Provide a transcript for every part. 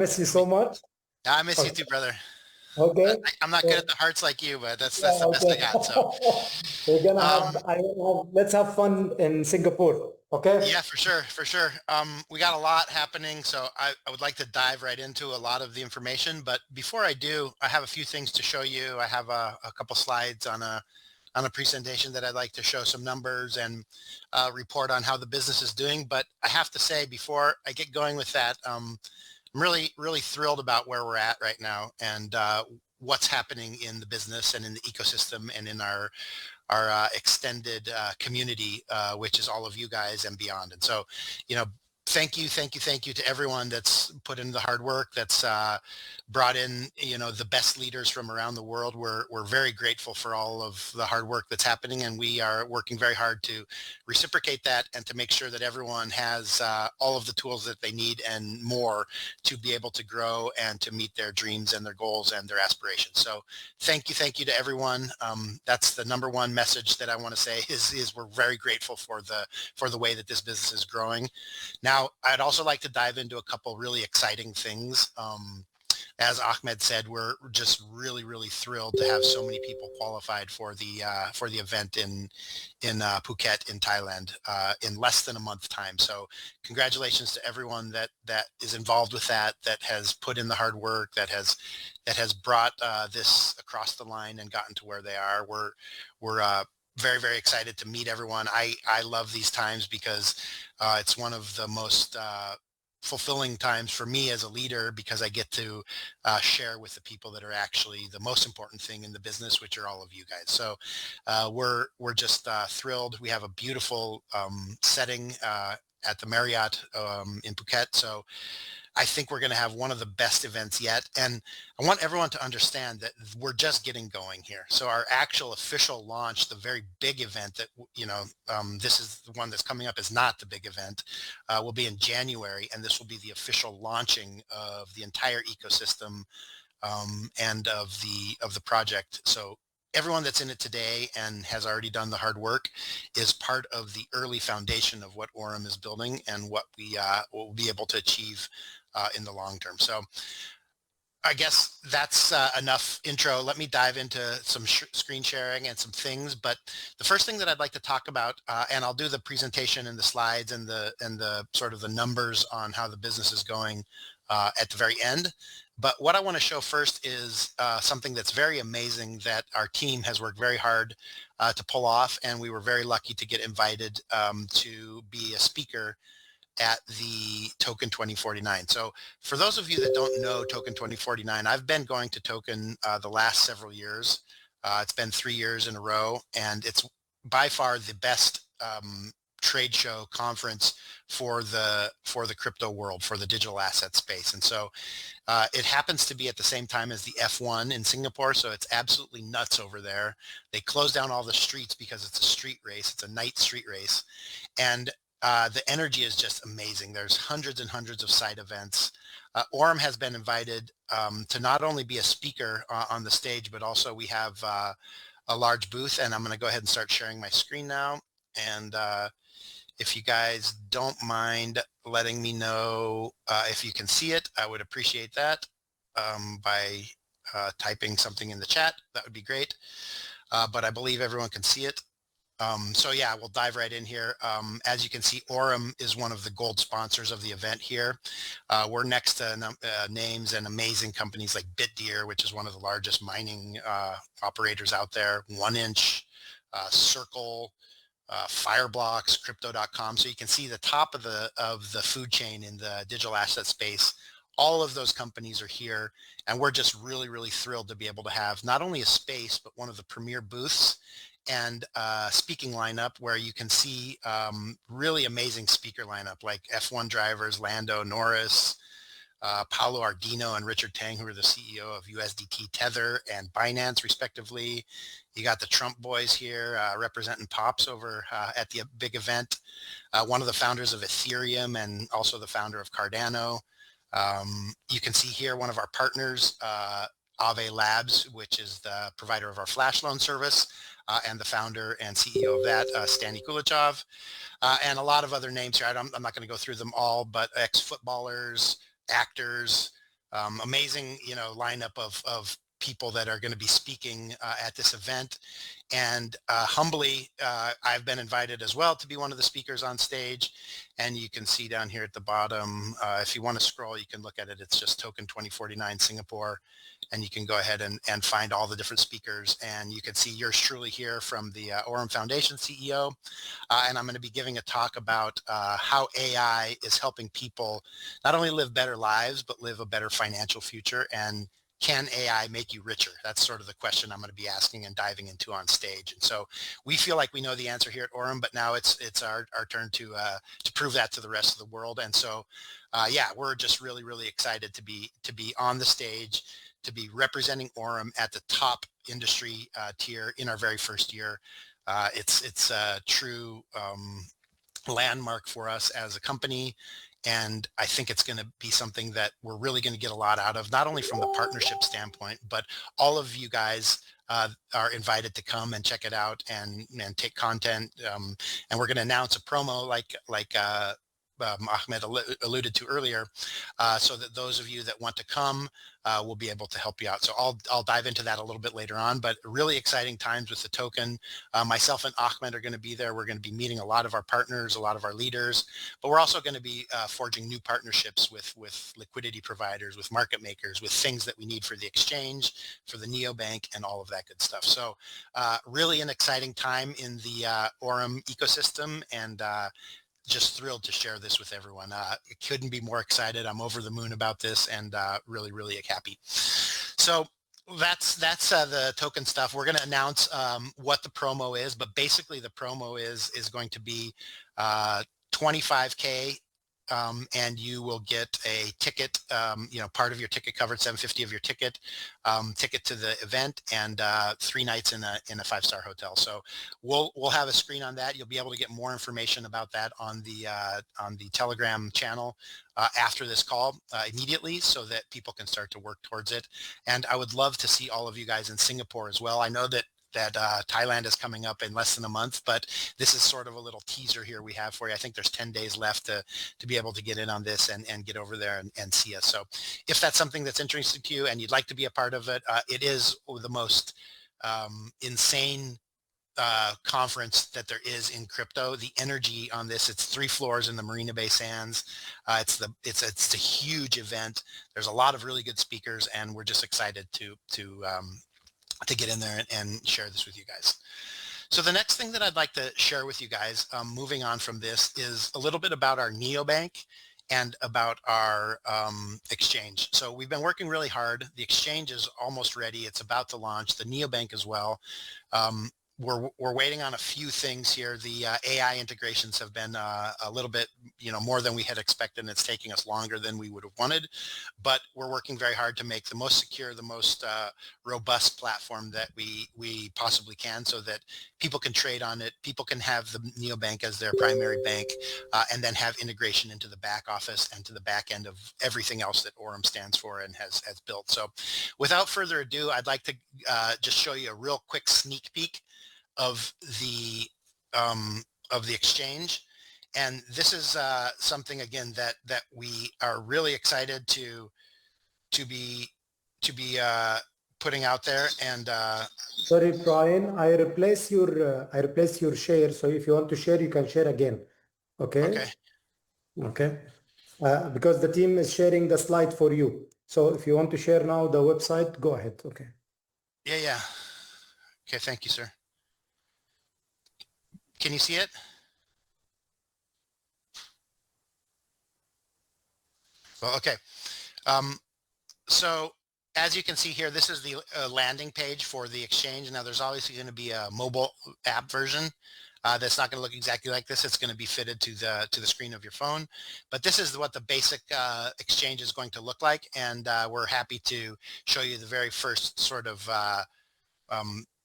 Miss you so much. I miss you Okay. too, brother. Okay. I'm not good So, at the hearts like you, but that's yeah, the best I okay. got. So, We're gonna have, um, let's have fun in Singapore. Okay. yeah, for sure, for sure. We got a lot happening, so I would like to dive right into a lot of the information. But before I do, I have a few things to show you. I have a couple slides on a presentation that I'd like to show some numbers and report on how the business is doing. But I have to say, before I get going with that, I'm really thrilled about where we're at right now and what's happening in the business and in the ecosystem and in our extended community, which is all of you guys and beyond. And so, you know, thank you to everyone that's put in the hard work, that's brought in, you know, the best leaders from around the world. We're very grateful for all of the hard work that's happening, and we are working very hard to reciprocate that and to make sure that everyone has all of the tools that they need and more to be able to grow and to meet their dreams and their goals and their aspirations. So thank you to everyone. That's the number one message that I want to say is we're very grateful for the way that this business is growing. Now, I'd also like to dive into a couple really exciting things. As Ahmed said, we're just really thrilled to have so many people qualified for the event in Phuket in Thailand in less than a month time. So congratulations to everyone that is involved with that has put in the hard work, that has brought this across the line and gotten to where they are. We're very excited to meet everyone. I love these times because it's one of the most fulfilling times for me as a leader, because I get to share with the people that are actually the most important thing in the business, which are all of you guys. So we're just thrilled. We have a beautiful setting at the Marriott in Phuket. So I think we're going to have one of the best events yet. And I want everyone to understand that we're just getting going here. So our actual official launch, the very big event that, you know, this is the one that's coming up, is not the big event, will be in January. And this will be the official launching of the entire ecosystem and of the project. So everyone that's in it today and has already done the hard work is part of the early foundation of what Aurum is building and what we will be able to achieve in the long term. So I guess that's enough intro. Let me dive into some screen sharing and some things. But the first thing that I'd like to talk about, and I'll do the presentation and the slides and the sort of the numbers on how the business is going at the very end. But what I want to show first is something that's very amazing that our team has worked very hard to pull off, and we were very lucky to get invited to be a speaker at the Token 2049. So for those of you that don't know Token 2049, I've been going to Token the last several years. It's been 3 years in a row, and it's by far the best trade show conference for the crypto world, for the digital asset space. And so it happens to be at the same time as the F1 in Singapore, so it's absolutely nuts over there. They close down all the streets because it's a street race. It's a night street race. And the energy is just amazing. There's hundreds and hundreds of side events. Aurum has been invited to not only be a speaker on the stage, but also we have a large booth, and I'm going to go ahead and start sharing my screen now. And if you guys don't mind letting me know if you can see it, I would appreciate that by typing something in the chat. That would be great. But I believe everyone can see it. So yeah, we'll dive right in here. As you can see, Aurum is one of the gold sponsors of the event here. We're next to names and amazing companies like BitDeer, which is one of the largest mining operators out there, 1inch, Circle, Fireblocks, Crypto.com. So you can see the top of the food chain in the digital asset space. All of those companies are here, and we're just really thrilled to be able to have not only a space, but one of the premier booths and speaking lineup where you can see really amazing speaker lineup like F1 drivers, Lando Norris, Paulo Ardino and Richard Tang, who are the CEO of USDT, Tether, and Binance, respectively. You got the Trump boys here representing Pops over at the big event. One of the founders of Ethereum and also the founder of Cardano. You can see here one of our partners, Aave Labs, which is the provider of our flash loan service, and the founder and CEO of that, Stani Kulichov, and a lot of other names here. I'm not going to go through them all, but ex-footballers, actors, amazing, lineup of people that are going to be speaking at this event. And humbly, I've been invited as well to be one of the speakers on stage. And you can see down here at the bottom, if you want to scroll, you can look at it. It's just token 2049 Singapore. And you can go ahead and find all the different speakers. And you can see yours truly here from the Aurum Foundation CEO. And I'm going to be giving a talk about how AI is helping people not only live better lives, but live a better financial future. And can AI make you richer? That's sort of the question I'm going to be asking and diving into on stage. And so we feel like we know the answer here at Aurum, but now it's our turn to prove that to the rest of the world. And so, yeah, we're just really, really excited to be on the stage, to be representing Aurum at the top industry tier in our very first year. It's a true landmark for us as a company. And I think it's going to be something that we're really going to get a lot out of, not only from the partnership standpoint, but all of you guys are invited to come and check it out and take content. And we're going to announce a promo like Ahmed alluded to earlier, so that those of you that want to come will be able to help you out. So I'll dive into that a little bit later on, but really exciting times with the token. Myself and Ahmed are going to be there. We're going to be meeting a lot of our partners, a lot of our leaders, but we're also going to be forging new partnerships with liquidity providers, with market makers, with things that we need for the exchange, for the neobank, and all of that good stuff. So really an exciting time in the Aurum ecosystem, and just thrilled to share this with everyone. Couldn't be more excited. I'm over the moon about this, and really, really happy. So that's the token stuff. We're going to announce what the promo is, but basically the promo is going to be 25K. And you will get a ticket, part of your ticket covered, $750 of your ticket to the event, and 3 nights in a 5-star hotel. So we'll have a screen on that. You'll be able to get more information about that on the Telegram channel after this call immediately, so that people can start to work towards it. And I would love to see all of you guys in Singapore as well. I know that Thailand is coming up in less than a month, but this is sort of a little teaser here we have for you. I think there's 10 days left to be able to get in on this and get over there and see us. So if that's something that's interesting to you and you'd like to be a part of it, it is the most insane conference that there is in crypto. The energy on this, it's 3 floors in the Marina Bay Sands. It's a huge event. There's a lot of really good speakers, and we're just excited to get in there and share this with you guys. So the next thing that I'd like to share with you guys, moving on from this, is a little bit about our neobank and about our exchange. So we've been working really hard. The exchange is almost ready. It's about to launch. The neobank as well. We're waiting on a few things here. The AI integrations have been a little bit, more than we had expected, and it's taking us longer than we would have wanted. But we're working very hard to make the most secure, the most robust platform that we possibly can, so that people can trade on it. People can have the neobank as their primary bank, and then have integration into the back office and to the back end of everything else that Aurum stands for and has built. So without further ado, I'd like to just show you a real quick sneak peek of the exchange. And this is something, again, that we are really excited to be putting out there. And sorry, Brian, I replace your share. So if you want to share, you can share again. Okay. Because the team is sharing the slide for you. So if you want to share now the website, go ahead. Okay. Yeah. Okay. Thank you, sir. Can you see it? Well, okay. So as you can see here, this is the landing page for the exchange. Now there's obviously going to be a mobile app version that's not going to look exactly like this. It's going to be fitted to the screen of your phone. But this is what the basic exchange is going to look like. And we're happy to show you the very first sort of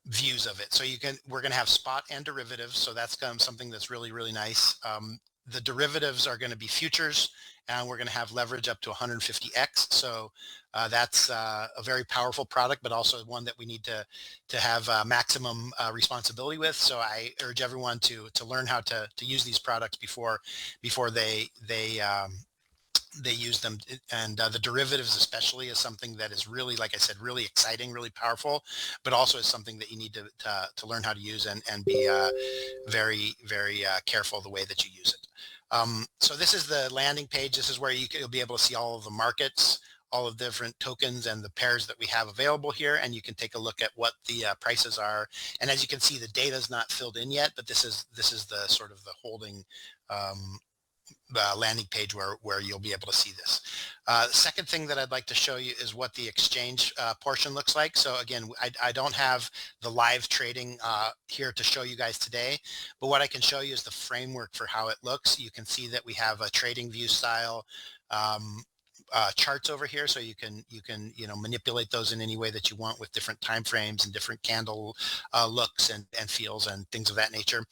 views of it. So we're going to have spot and derivatives. So that's something that's really, really nice. The derivatives are going to be futures, and we're going to have leverage up to 150x. So that's a very powerful product, but also one that we need to have maximum responsibility with. So I urge everyone to learn how to use these products before they they use them, and the derivatives especially is something that is really, like I said, really exciting, really powerful, but also is something that you need to learn how to use and be very careful the way that you use it. So this is the landing page. This is where you'll be able to see all of the markets, all of the different tokens and the pairs that we have available here, and you can take a look at what the prices are. And as you can see, the data is not filled in yet, but this is the sort of the holding landing page where you'll be able to see this. The second thing that I'd like to show you is what the exchange portion looks like. So again, I don't have the live trading here to show you guys today, but what I can show you is the framework for how it looks. You can see that we have a trading view style charts over here, so you can manipulate those in any way that you want with different time frames and different candle looks and feels and things of that nature.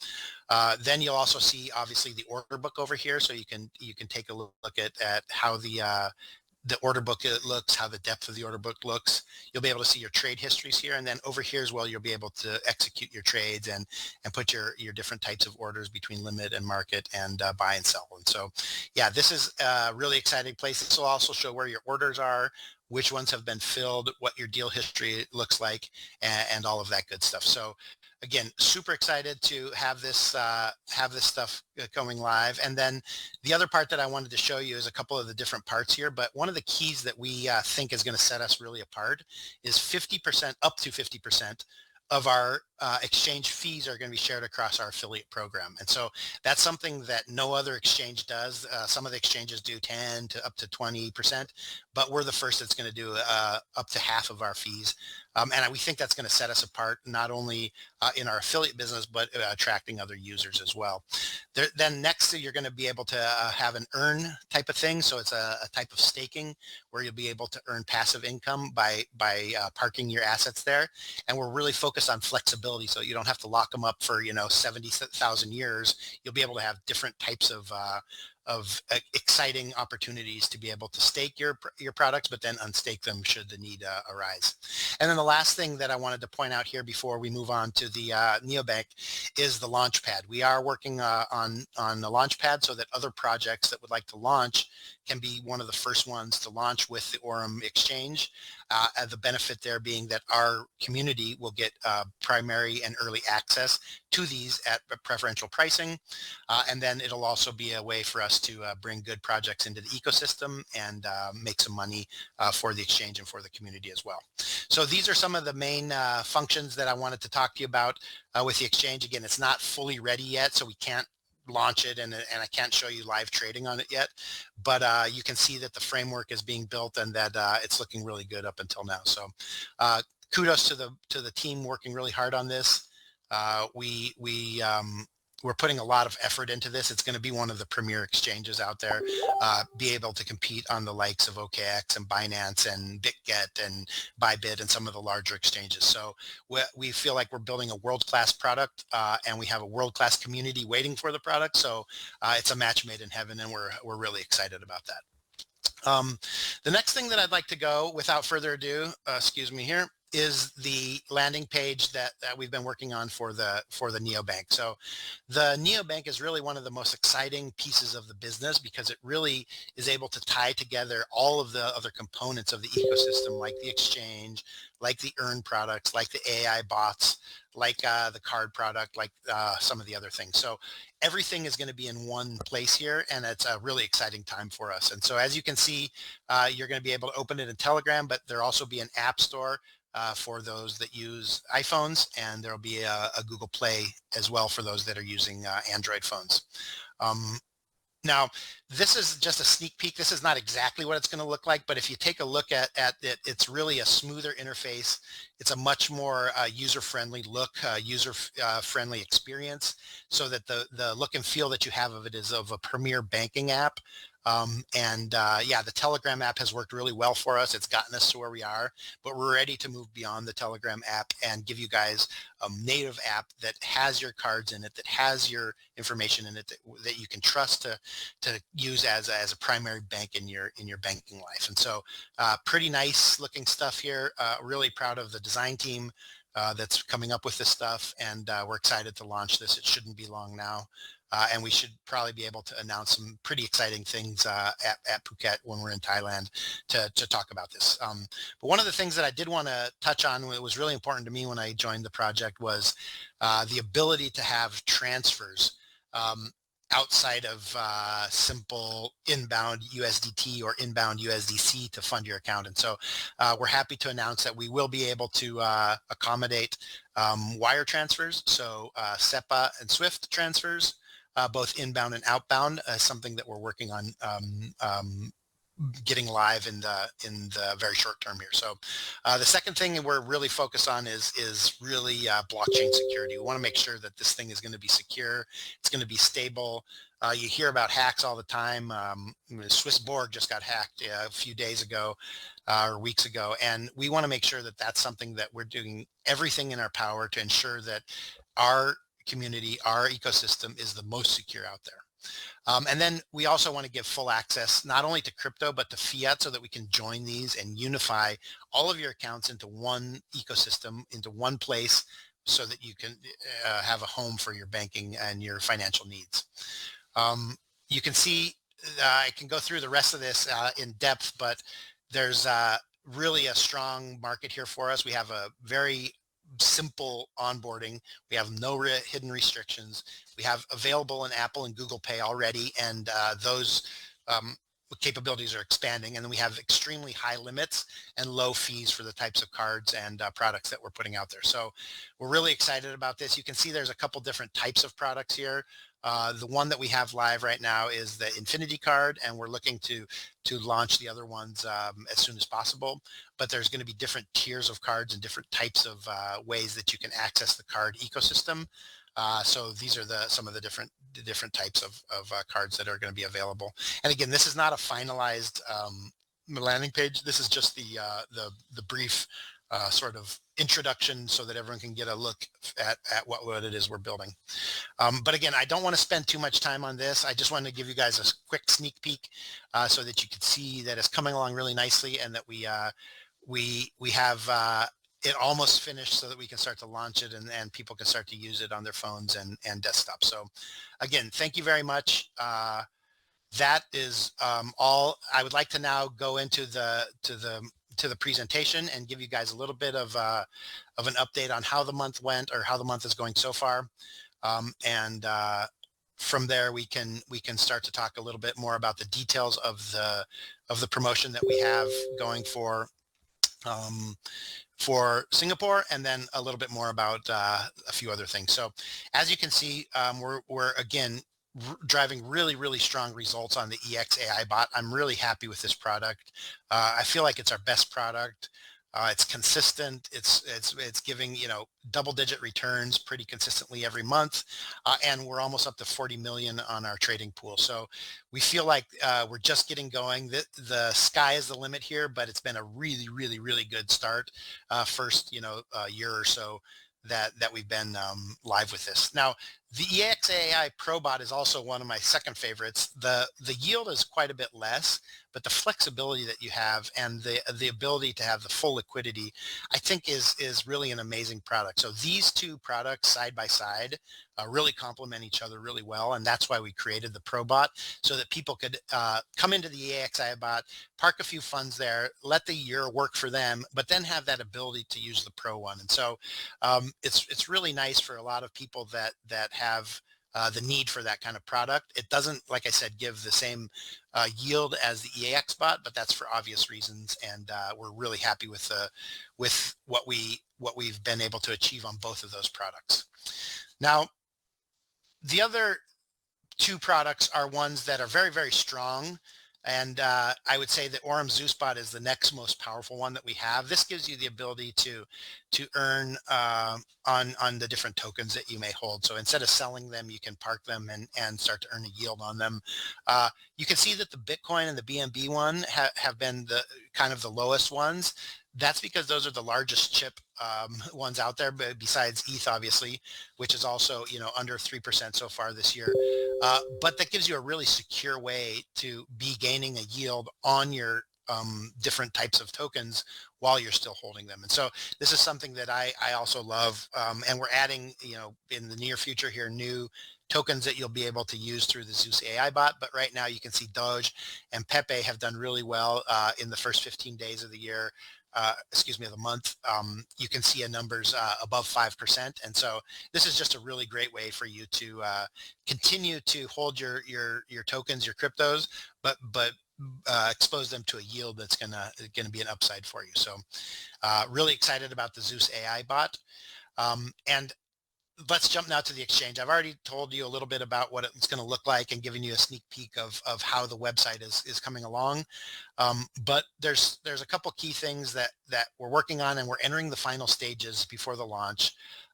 Then you'll also see obviously the order book over here, so you can take a look at how the order book looks, how the depth of the order book looks. You'll be able to see your trade histories here, and then over here as well, you'll be able to execute your trades and put your different types of orders between limit and market and buy and sell. And so, yeah, this is a really exciting place. This will also show where your orders are, which ones have been filled, what your deal history looks like, and all of that good stuff. So again, super excited to have this stuff going live. And then the other part that I wanted to show you is a couple of the different parts here. But one of the keys that we think is going to set us really apart is 50%, up to 50% of our exchange fees are going to be shared across our affiliate program. And so that's something that no other exchange does. Some of the exchanges do 10 to up to 20%, but we're the first that's going to do up to half of our fees. And we think that's going to set us apart, not only in our affiliate business, but attracting other users as well. Then next, you're going to be able to have an earn type of thing. So it's a type of staking where you'll be able to earn passive income by parking your assets there. And we're really focused on flexibility, so you don't have to lock them up for 70,000 years. You'll be able to have different types of exciting opportunities to be able to stake your products, but then unstake them should the need arise. And then the last thing that I wanted to point out here before we move on to the neobank is the Launchpad. We are working on the Launchpad so that other projects that would like to launch can be one of the first ones to launch with the Aurum exchange. And the benefit there being that our community will get primary and early access to these at preferential pricing. And then it'll also be a way for us to bring good projects into the ecosystem and make some money for the exchange and for the community as well. So these are some of the main functions that I wanted to talk to you about with the exchange. Again, it's not fully ready yet, so we can't launch it and I can't show you live trading on it yet, but you can see that the framework is being built and that it's looking really good up until now. So kudos to the team working really hard on this. We're putting a lot of effort into this. It's going to be one of the premier exchanges out there, be able to compete on the likes of OKX and Binance and BitGet and Bybit and some of the larger exchanges. So we feel like we're building a world-class product and we have a world-class community waiting for the product. So it's a match made in heaven, and we're really excited about that. The next thing that I'd like to go without further ado, excuse me here, is the landing page that we've been working on for the neobank. So the neobank is really one of the most exciting pieces of the business because it really is able to tie together all of the other components of the ecosystem, like the exchange, like the earn products, like the AI bots, like the card product, like some of the other things. So everything is going to be in one place here, and it's a really exciting time for us. And so as you can see, you're going to be able to open it in Telegram, but there'll also be an app store for those that use iPhones, and there'll be a Google Play as well for those that are using Android phones. Now, this is just a sneak peek. This is not exactly what it's going to look like, but if you take a look at it, it's really a smoother interface. It's a much more user-friendly look, user-friendly experience, so that the look and feel that you have of it is of a premier banking app. Yeah, the Telegram app has worked really well for us. It's gotten us to where we are, but we're ready to move beyond the Telegram app and give you guys a native app that has your cards in it, that has your information in it, that you can trust to use as a primary bank in your banking life. And so pretty nice looking stuff here. Really proud of the design team that's coming up with this stuff, and we're excited to launch this. It shouldn't be long now. And we should probably be able to announce some pretty exciting things at Phuket when we're in Thailand to talk about this. But one of the things that I did want to touch on, what was really important to me when I joined the project, was the ability to have transfers outside of simple inbound USDT or inbound USDC to fund your account. And so we're happy to announce that we will be able to accommodate wire transfers, so SEPA and SWIFT transfers, both inbound and outbound, something that we're working on getting live in the very short term here. So the second thing we're really focused on is really blockchain security. We want to make sure that this thing is going to be secure. It's going to be stable. You hear about hacks all the time. Swiss Borg just got hacked a few days ago or weeks ago, and we want to make sure that that's something that we're doing everything in our power to ensure that our community, our ecosystem is the most secure out there. And then we also want to give full access not only to crypto, but to fiat, so that we can join these and unify all of your accounts into one ecosystem, into one place, so that you can have a home for your banking and your financial needs. You can see, I can go through the rest of this in depth, but there's really a strong market here for us. We have a very simple onboarding. We have no hidden restrictions. We have available in Apple and Google Pay already, and those capabilities are expanding. And then we have extremely high limits and low fees for the types of cards and products that we're putting out there. So we're really excited about this. You can see there's a couple different types of products here. The one that we have live right now is the Infinity card, and we're looking to launch the other ones as soon as possible. But there's going to be different tiers of cards and different types of ways that you can access the card ecosystem. So these are some of the different types of cards that are going to be available. And again, this is not a finalized landing page. This is just the brief sort of introduction, so that everyone can get a look at what it is we're building. But again, I don't want to spend too much time on this. I just wanted to give you guys a quick sneak peek so that you could see that it's coming along really nicely, and that we have it almost finished, so that we can start to launch it and people can start to use it on their phones and desktop. So again, thank you very much. That is all. I would like to now go into the presentation and give you guys a little bit of an update on how the month went, or how the month is going so far. And from there, we can start to talk a little bit more about the details of the promotion that we have going for Singapore, and then a little bit more about a few other things. So as you can see, we're again driving really strong results on the EX AI bot. I'm really happy with this product. I feel like it's our best product. It's consistent. It's giving, double-digit returns pretty consistently every month, and we're almost up to 40 million on our trading pool. So we feel like we're just getting going. The sky is the limit here, but it's been a really good start. First, year or so that we've been live with this. Now, the EXAI ProBot is also one of my second favorites. The yield is quite a bit less, but the flexibility that you have and the ability to have the full liquidity, I think is really an amazing product. So these two products side by side really complement each other really well, and that's why we created the ProBot, so that people could come into the EXI bot, park a few funds there, let the year work for them, but then have that ability to use the Pro one. And so it's really nice for a lot of people that have the need for that kind of product. It doesn't, like I said, give the same yield as the EAX bot, but that's for obvious reasons. And we're really happy with what we've been able to achieve on both of those products. Now, the other two products are ones that are very strong. And I would say that Aurum Zeusbot is the next most powerful one that we have. This gives you the ability to earn on the different tokens that you may hold. So instead of selling them, you can park them and start to earn a yield on them. You can see that the Bitcoin and the BNB one have been the kind of the lowest ones. That's because those are the largest chip ones out there, but besides ETH, obviously, which is also, under 3% so far this year. But that gives you a really secure way to be gaining a yield on your different types of tokens while you're still holding them. And so this is something that I also love. And we're adding, in the near future here, new tokens that you'll be able to use through the Zeus AI bot. But right now you can see Doge and Pepe have done really well in the first 15 days of the year. Of the month. You can see numbers above 5%. And so this is just a really great way for you to continue to hold your tokens, your cryptos, but expose them to a yield that's gonna be an upside for you. So really excited about the Zeus AI bot. And let's jump now to the exchange. I've already told you a little bit about what it's going to look like and giving you a sneak peek of how the website is coming along. But there's a couple key things that we're working on, and we're entering the final stages before the launch.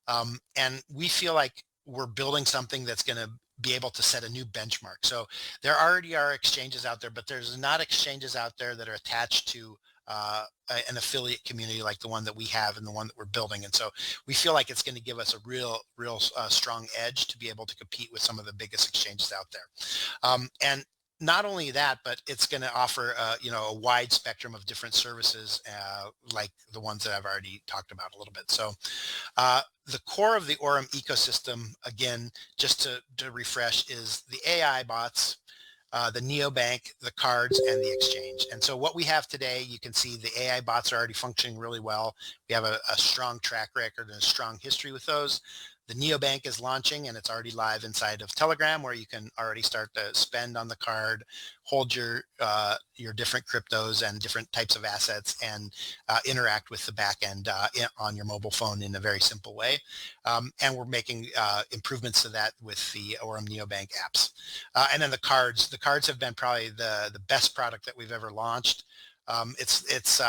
And we feel like we're building something that's going to be able to set a new benchmark. So there already are exchanges out there, but there's not exchanges out there that are attached to an affiliate community like the one that we have and the one that we're building. And so we feel like it's going to give us a real strong edge to be able to compete with some of the biggest exchanges out there. And not only that, but it's going to offer a wide spectrum of different services like the ones that I've already talked about a little bit. So the core of the Aurum ecosystem, again, just to refresh, is the AI bots, the neobank, the cards, and the exchange. And so what we have today, you can see the AI bots are already functioning really well. We have a strong track record and a strong history with those. The neobank is launching, and it's already live inside of Telegram, where you can already start to spend on the card, hold your different cryptos and different types of assets, and interact with the back end on your mobile phone in a very simple way. And we're making improvements to that with the Aurum neobank apps. And then the cards have been probably the best product that we've ever launched. It's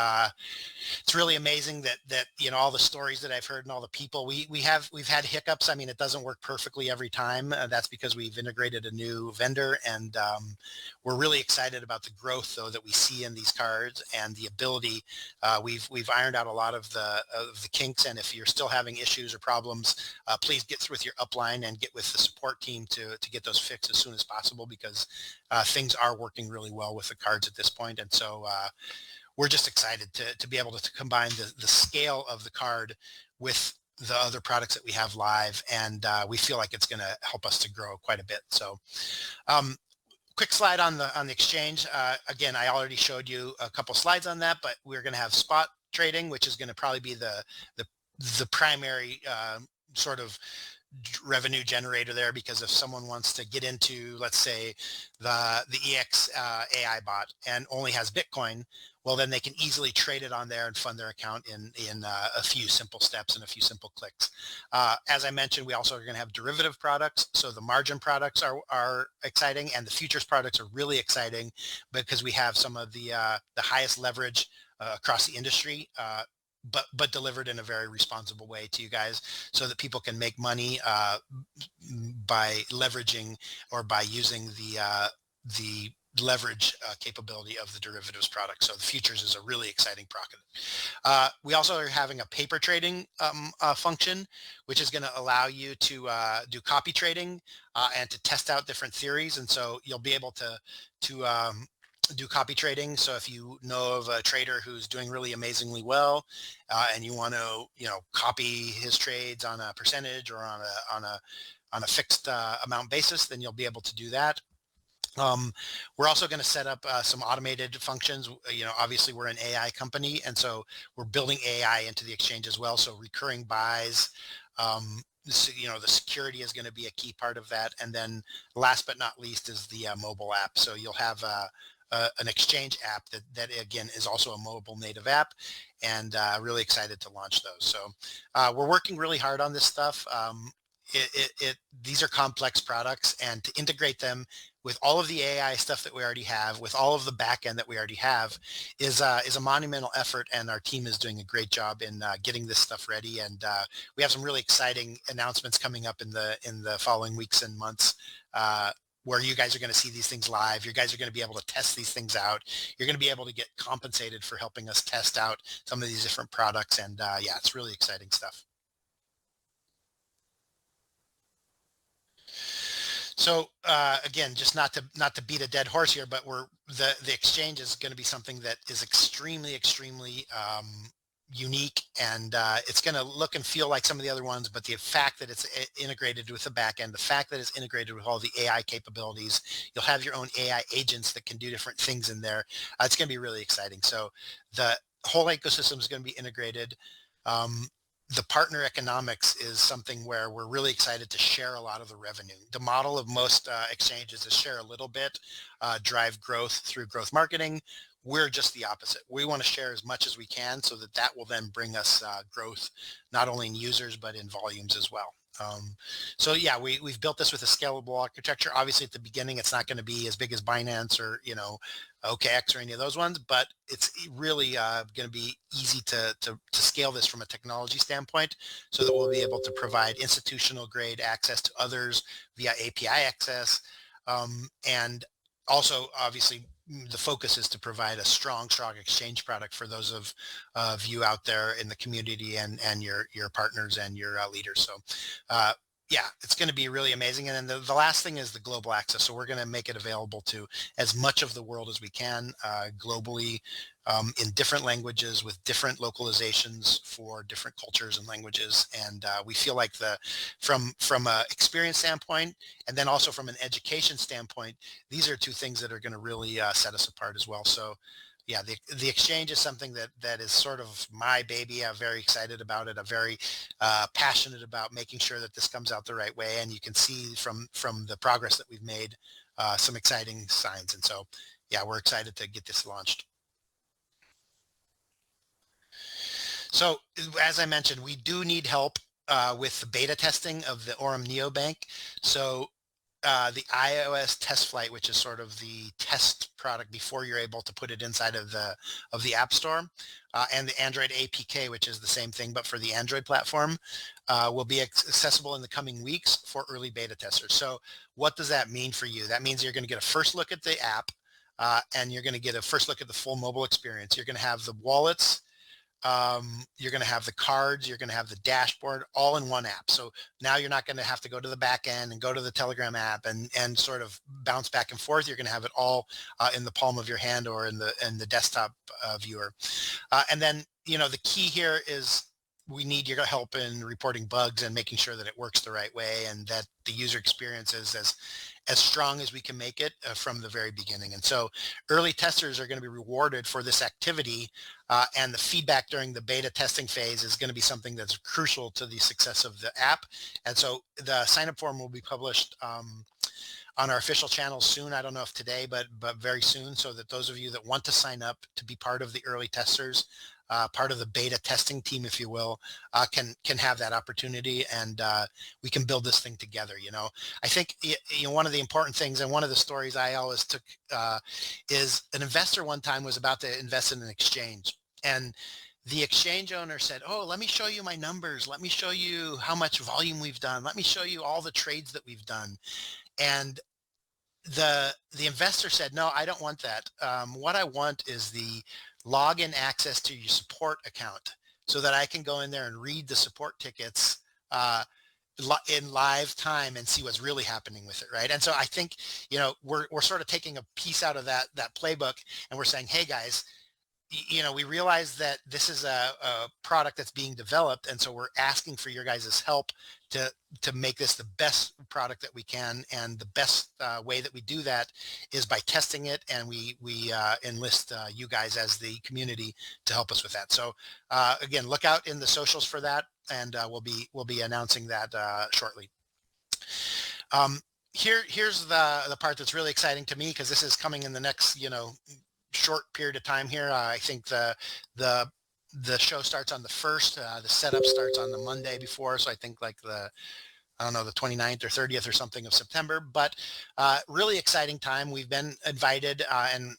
really amazing that all the stories that I've heard and all the people we've had hiccups. I mean, it doesn't work perfectly every time. That's because we've integrated a new vendor, and we're really excited about the growth though that we see in these cards and the ability. We've ironed out a lot of the kinks, and if you're still having issues or problems, please get through with your upline and get with the support team to get those fixed as soon as possible, because things are working really well with the cards at this point. And so we're just excited to be able to combine the scale of the card with the other products that we have live, and we feel like it's going to help us to grow quite a bit. So quick slide on the exchange. Again, I already showed you a couple slides on that, but we're going to have spot trading, which is going to probably be the primary sort of revenue generator there, because if someone wants to get into, let's say, the EX AI bot and only has Bitcoin, well, then they can easily trade it on there and fund their account in a few simple steps and a few simple clicks. As I mentioned, we also are going to have derivative products. So the margin products are exciting, and the futures products are really exciting because we have some of the highest leverage across the industry, but delivered in a very responsible way to you guys, so that people can make money by leveraging or by using the leverage capability of the derivatives product. So the futures is a really exciting product. We also are having a paper trading function, which is going to allow you to do copy trading and to test out different theories. And so you'll be able to do copy trading. So if you know of a trader who's doing really amazingly well, and you want to, copy his trades on a percentage or on a fixed amount basis, then you'll be able to do that. We're also going to set up some automated functions. Obviously we're an AI company, and so we're building AI into the exchange as well. So recurring buys, the security is going to be a key part of that. And then last but not least is the mobile app. So you'll have an exchange app that again is also a mobile native app, and really excited to launch those. So we're working really hard on this stuff. These are complex products, and to integrate them with all of the AI stuff that we already have, with all of the back end that we already have, is a monumental effort, and our team is doing a great job in getting this stuff ready. And we have some really exciting announcements coming up in the following weeks and months, where you guys are going to see these things live. You guys are going to be able to test these things out. You're going to be able to get compensated for helping us test out some of these different products. And yeah, it's really exciting stuff. So again, just not to beat a dead horse here, but the exchange is going to be something that is extremely unique, and it's going to look and feel like some of the other ones. But the fact that it's integrated with the back end, the fact that it's integrated with all the AI capabilities, you'll have your own AI agents that can do different things in there. It's going to be really exciting. So the whole ecosystem is going to be integrated. Um, the partner economics is something where we're really excited to share a lot of the revenue. The model of most exchanges is share a little bit, drive growth through growth marketing. We're just the opposite. We want to share as much as we can so that that will then bring us growth, not only in users, but in volumes as well. So yeah, we've built this with a scalable architecture. Obviously at the beginning, it's not going to be as big as Binance or, OKX or any of those ones, but it's really going to be easy to scale this from a technology standpoint so that we'll be able to provide institutional grade access to others via API access. And also, obviously, the focus is to provide a strong exchange product for those of you out there in the community and your partners and your leaders. So yeah, it's going to be really amazing. And then the last thing is the global access. So we're going to make it available to as much of the world as we can globally in different languages with different localizations for different cultures and languages. And we feel like from a experience standpoint, and then also from an education standpoint, these are two things that are going to really set us apart as well. So yeah, the exchange is something that is sort of my baby. I'm very excited about it. I'm very passionate about making sure that this comes out the right way. And you can see from the progress that we've made some exciting signs. And so, yeah, we're excited to get this launched. So as I mentioned, we do need help with the beta testing of the Aurum Neobank. So the iOS test flight, which is sort of the test product before you're able to put it inside of the App Store, and the Android APK, which is the same thing but for the Android platform, will be accessible in the coming weeks for early beta testers. So what does that mean for you? That means you're going to get a first look at the app, and you're going to get a first look at the full mobile experience. You're going to have the wallets. You're going to have the cards, you're going to have the dashboard all in one app. So now you're not going to have to go to the back end and go to the Telegram app and sort of bounce back and forth. You're going to have it all in the palm of your hand or in the desktop viewer. And then, the key here is we need your help in reporting bugs and making sure that it works the right way and that the user experience is as strong as we can make it from the very beginning. And so early testers are going to be rewarded for this activity, and the feedback during the beta testing phase is going to be something that's crucial to the success of the app. And so the sign-up form will be published on our official channels soon. I don't know if today, but very soon, so that those of you that want to sign up to be part of the early testers, part of the beta testing team, if you will, can have that opportunity, and we can build this thing together. I think one of the important things, and one of the stories I always took is an investor one time was about to invest in an exchange, and the exchange owner said, "Oh, let me show you my numbers. Let me show you how much volume we've done. Let me show you all the trades that we've done." And the investor said, "No, I don't want that. What I want is the login access to your support account so that I can go in there and read the support tickets in live time and see what's really happening with it." Right. And so I think, we're sort of taking a piece out of that playbook, and we're saying, "Hey guys, we realize that this is a product that's being developed, and so we're asking for your guys' help to make this the best product that we can, and the best way that we do that is by testing it, and we enlist you guys as the community to help us with that." So again, look out in the socials for that, and we'll be announcing that shortly. Here's the part that's really exciting to me, because this is coming in the next short period of time here. I think the show starts on the 1st. The setup starts on the Monday before. So I think like the 29th or 30th or something of September, but really exciting time. We've been invited, and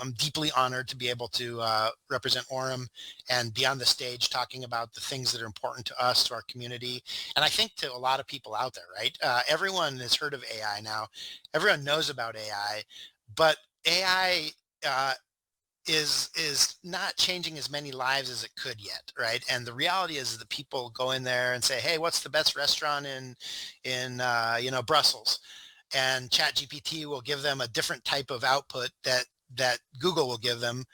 I'm deeply honored to be able to represent Aurum and be on the stage talking about the things that are important to us, to our community, and I think to a lot of people out there, right? Everyone has heard of AI now. Everyone knows about AI, but AI is not changing as many lives as it could yet, right? And the reality is that people go in there and say, "Hey, what's the best restaurant in Brussels?" and ChatGPT will give them a different type of output that Google will give them.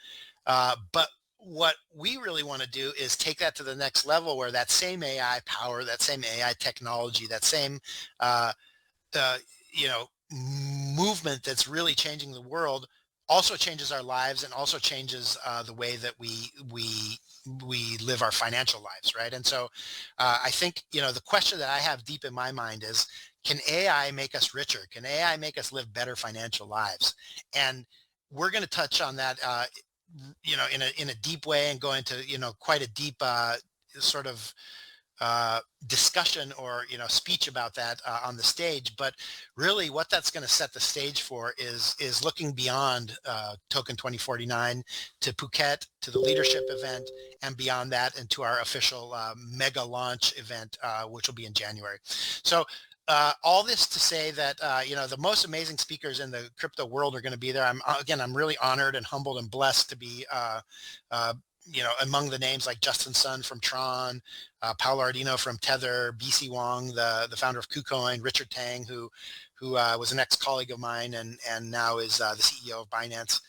But what we really want to do is take that to the next level, where that same AI power, that same AI technology, that same uh, uh, you know, movement that's really changing the world also changes our lives, and also changes the way that we live our financial lives, right? And so I think, the question that I have deep in my mind is, can AI make us richer? Can AI make us live better financial lives? And we're going to touch on that, in a deep way, and go into, quite a deep sort of discussion, or speech about that on the stage. But really, what that's going to set the stage for is looking beyond Token 2049 to Phuket, to the leadership event, and beyond that into our official mega launch event, which will be in January. So all this to say that the most amazing speakers in the crypto world are going to be there. I'm really honored and humbled and blessed to be uh, among the names like Justin Sun from Tron, Paolo Ardino from Tether, BC Wong, the founder of KuCoin, Richard Tang, who was an ex-colleague of mine, and now is the CEO of Binance.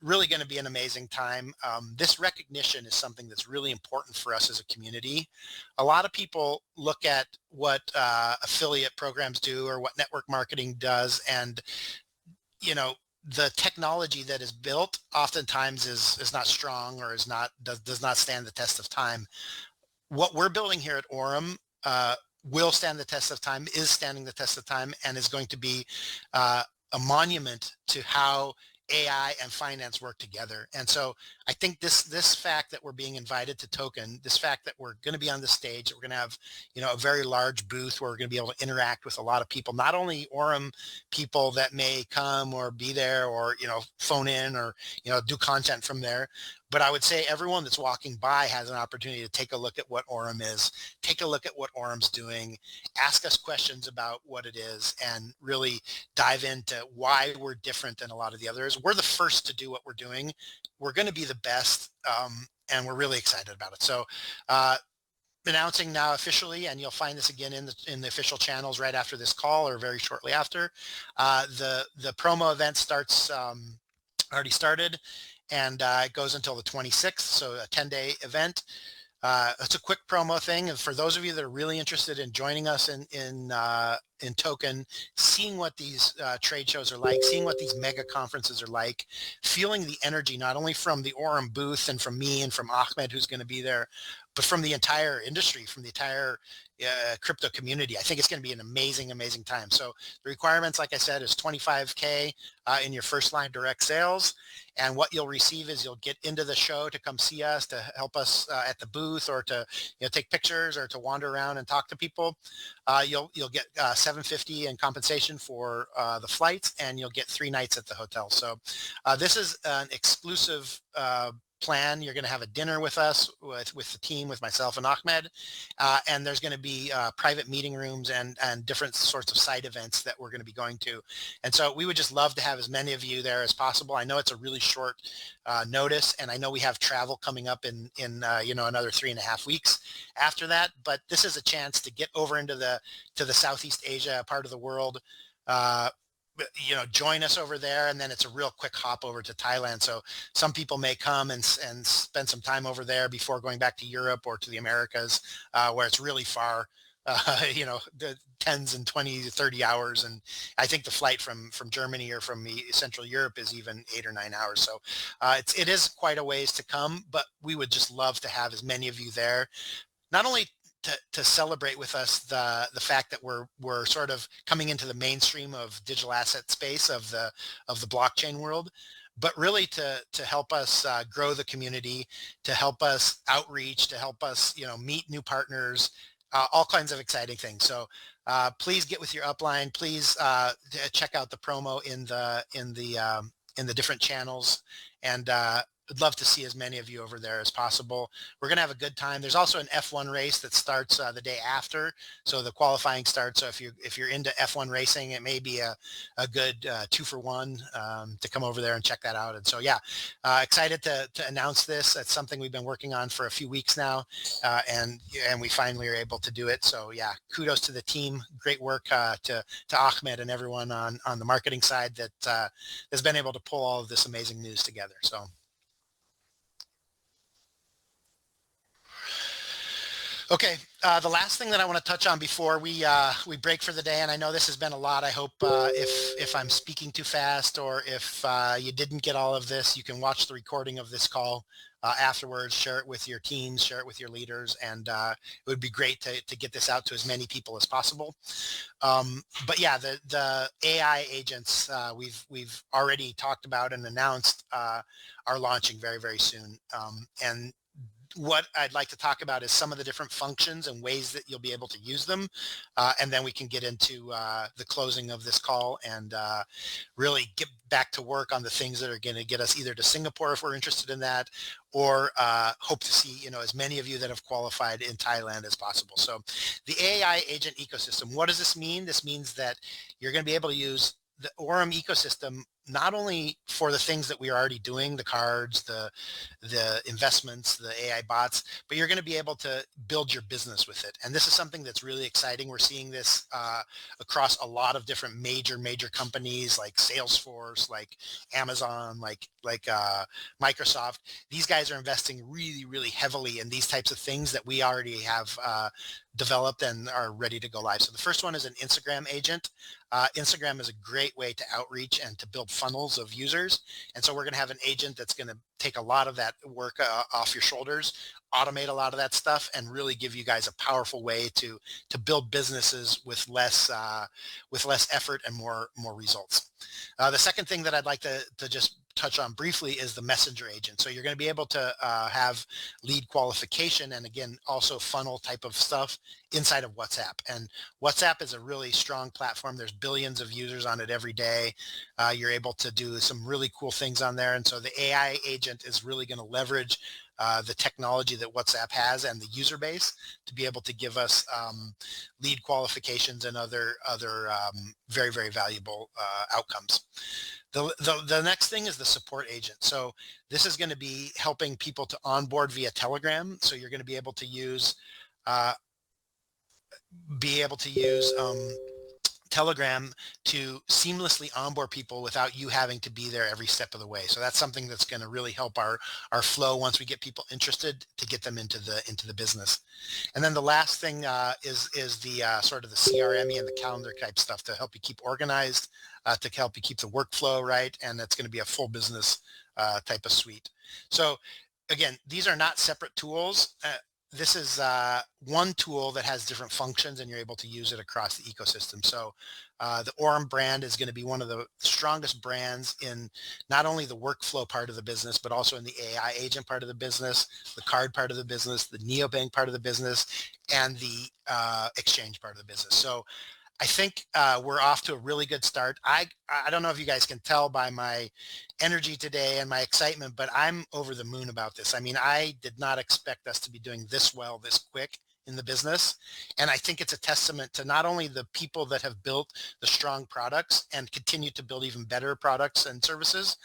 Really going to be an amazing time. This recognition is something that's really important for us as a community. A lot of people look at what affiliate programs do, or what network marketing does, and the technology that is built oftentimes is not strong, or does not stand the test of time. What we're building here at Aurum will stand the test of time, is standing the test of time, and is going to be a monument to how AI and finance work together. And so I think this fact that we're being invited to Token, this fact that we're going to be on the stage, that we're going to have a very large booth where we're going to be able to interact with a lot of people, not only Aurum people that may come or be there, or phone in, or do content from there, but I would say everyone that's walking by has an opportunity to take a look at what Aurum is, take a look at what Aurum's doing, ask us questions about what it is, and really dive into why we're different than a lot of the others. We're the first to do what we're doing. We're going to be the best, and we're really excited about it. So announcing now officially, and you'll find this again in the official channels right after this call, or very shortly after. The promo event starts, already started, and it goes until the 26th, so a 10-day event. It's a quick promo thing, and for those of you that are really interested in joining us in Token, seeing what these trade shows are like, seeing what these mega conferences are like, feeling the energy not only from the Aurum booth and from me and from Ahmed, who's going to be there, but from the entire industry, from the entire crypto community. I think it's going to be an amazing, amazing time. So the requirements, like I said, is 25K in your first line direct sales. And what you'll receive is you'll get into the show to come see us, to help us at the booth, or to take pictures, or to wander around and talk to people. You'll get $750 in compensation for the flights, and you'll get 3 nights at the hotel. So this is an exclusive plan. You're going to have a dinner with us, with the team, with myself and Ahmed, and there's going to be private meeting rooms and different sorts of side events that we're going to be going to. And so we would just love to have as many of you there as possible. I know it's a really short notice, and I know we have travel coming up in another 3.5 weeks after that, but this is a chance to get over into the Southeast Asia part of the world. Join us over there, and then it's a real quick hop over to Thailand. So some people may come and spend some time over there before going back to Europe or to the Americas, where it's really far, the 10s and 20 to 30 hours. And I think the flight from Germany or from Central Europe is even 8 or 9 hours. So it is quite a ways to come, but we would just love to have as many of you there, not only to celebrate with us the fact that we're sort of coming into the mainstream of digital asset space of the blockchain world, but really to help us grow the community, to help us outreach, to help us meet new partners, all kinds of exciting things. So please get with your upline. Please check out the promo in the different channels, and I'd love to see as many of you over there as possible. We're going to have a good time. There's also an F1 race that starts the day after. So the qualifying starts. So if you're into F1 racing, it may be a good 2-for-1 to come over there and check that out. And so, yeah, excited to announce this. That's something we've been working on for a few weeks now. And we finally are able to do it. So yeah, kudos to the team. Great work to Ahmed and everyone on the marketing side that has been able to pull all of this amazing news together. So. Okay, the last thing that I want to touch on before we break for the day, and I know this has been a lot. I hope if I'm speaking too fast or if you didn't get all of this, you can watch the recording of this call afterwards. Share it with your teams, share it with your leaders, and it would be great to get this out to as many people as possible. But yeah, the AI agents we've already talked about and announced are launching very, very soon, and what I'd like to talk about is some of the different functions and ways that you'll be able to use them. And then we can get into the closing of this call and really get back to work on the things that are going to get us either to Singapore if we're interested in that, or hope to see, as many of you that have qualified in Thailand as possible. So the AI agent ecosystem, what does this mean? This means that you're going to be able to use the Aurum ecosystem not only for the things that we are already doing, the cards, the investments, the AI bots, but you're going to be able to build your business with it. And this is something that's really exciting. We're seeing this across a lot of different major companies like Salesforce, like Amazon, like Microsoft. These guys are investing really, really heavily in these types of things that we already have developed and are ready to go live. So the first one is an Instagram agent. Instagram is a great way to outreach and to build funnels of users. And so we're going to have an agent that's going to take a lot of that work off your shoulders, automate a lot of that stuff, and really give you guys a powerful way to build businesses with less effort and more results. The second thing that I'd like to just touch on briefly is the messenger agent. So you're going to be able to have lead qualification and again also funnel type of stuff inside of WhatsApp. And WhatsApp is a really strong platform. There's billions of users on it every day. You're able to do some really cool things on there. And so the AI agent is really going to leverage the technology that WhatsApp has and the user base to be able to give us lead qualifications and other very, very valuable outcomes. The next thing is the support agent. So this is going to be helping people to onboard via Telegram. So you're going to be able to use Telegram to seamlessly onboard people without you having to be there every step of the way. So that's something that's going to really help our flow once we get people interested to get them into the business. And then the last thing is the sort of the CRM and the calendar type stuff to help you keep organized, to help you keep the workflow right, and that's going to be a full business type of suite. So again, these are not separate tools. This is one tool that has different functions and you're able to use it across the ecosystem. So the Aurum brand is going to be one of the strongest brands in not only the workflow part of the business, but also in the AI agent part of the business, the card part of the business, the neobank part of the business, and the exchange part of the business. So I think we're off to a really good start. I don't know if you guys can tell by my energy today and my excitement, but I'm over the moon about this. I mean, I did not expect us to be doing this well, this quick in the business. And I think it's a testament to not only the people that have built the strong products and continue to build even better products and services,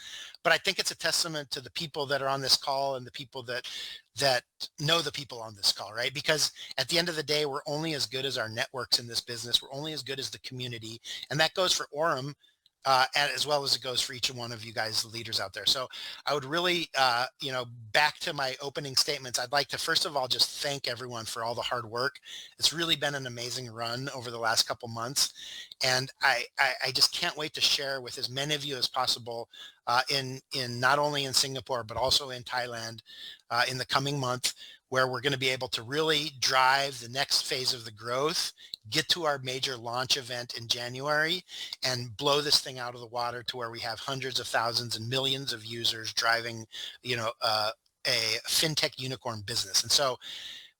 but I think it's a testament to the people that are on this call and the people that know the people on this call, right? Because at the end of the day, we're only as good as our networks in this business. We're only as good as the community. And that goes for Aurum as well as it goes for each one of you guys, the leaders out there. So I would really, back to my opening statements, I'd like to first of all just thank everyone for all the hard work. It's really been an amazing run over the last couple months. And I just can't wait to share with as many of you as possible in not only in Singapore, but also in Thailand in the coming month, where we're going to be able to really drive the next phase of the growth, get to our major launch event in January, and blow this thing out of the water to where we have hundreds of thousands and millions of users driving, a fintech unicorn business. And so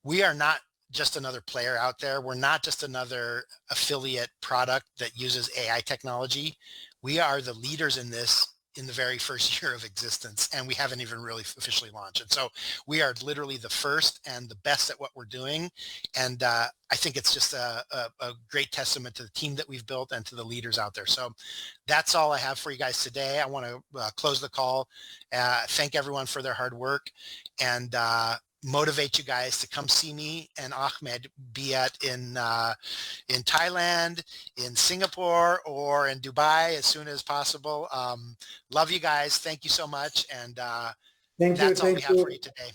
we are not just another player out there. We're not just another affiliate product that uses AI technology. We are the leaders in this in the very first year of existence, and we haven't even really officially launched. And so we are literally the first and the best at what we're doing. And I think it's just a great testament to the team that we've built and to the leaders out there. So that's all I have for you guys today. I want to close the call, thank everyone for their hard work, and motivate you guys to come see me and Ahmed, be it in Thailand, in Singapore, or in Dubai as soon as possible. Love you guys. Thank you so much. And Thank you. that's all we Thank have for you. you today.